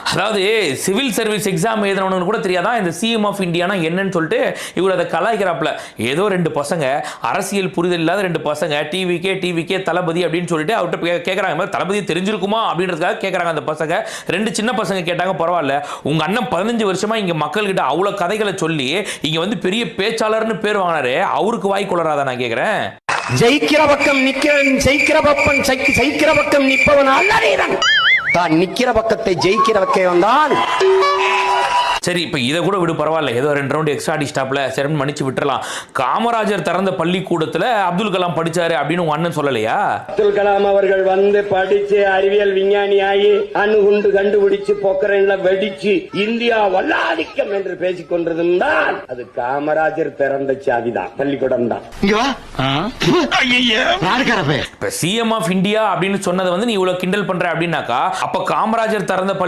அதாவது civil service exam எழுதுனவனு கூட தெரியாதா இந்த சிஎம் ஆஃப் இந்தியானா என்னன்னு சொல்லிட்டு இவர் அதை கலாய்க்கிறாப்ல. ஏதோ ரெண்டு பசங்க அரசியல் புரிதல் இல்லாத ரெண்டு பசங்க டிவிக்கே தளபதி அப்படின்னு சொல்லிட்டு அவர்கிட்ட கேட்கறாங்க, தளபதி தெரிஞ்சிருக்குமா அப்படின்றதுக்காக கேட்கறாங்க. அந்த பசங்க ரெண்டு சின்ன பசங்க கேட்டாங்க, பரவாயில்ல உங்க அண்ணன் 15 வருஷமா இங்க மக்கள்கிட்ட அவ்வளவு கதைகளை சொல்லி இங்க வந்து பெரிய பேச்சாளர்னு பேர் வாங்கினாரு, அவருக்கு வாய் கொள்ளறாதா நான் கேட்கிறேன். ஜெயிக்கிற பக்கம் நிக்கிறவன் ஜெயிக்கிற பக்கம் நிற்பவன் அல்ல, தான் நிக்கிற பக்கத்தை ஜெயிக்கிற பக்கம் தான். சரி, இப்ப இதை கூட விடு, பரவாயில்ல, ஏதோ 2 ரவுண்ட் எக்ஸ்ட்ரா அடிச்சிட்டாப்ல, சரி மன்னிச்சு விட்டுறலாம். காமராஜர் திறந்த பள்ளிக்கூடத்துல அப்துல் கலாம் படிச்சாரு அப்படின்னு உங்க அண்ணன் சொல்லலையா? அப்துல் கலாம் அவர்கள் வந்து படிச்சு அறிவியல் விஞ்ஞானி ஆகி அணுகுண்டு கண்டுபிடிச்சு பொக்கரன்ல வெடிச்சு இந்தியா வல்லாதிக்கம் என்று பேசிக் கொண்டிருந்தால் அது காமராஜர் திறந்த சாவிதான், பள்ளிக்கூடம் தான். இப்ப சிஎம் ஆஃப் இந்தியா அப்படின்னு சொன்னதை வந்து நீ இவ்வளவு கிண்டல் பண்ற அப்படின்னாக்கா, அப்ப காமராஜர் திறந்த பள்ளி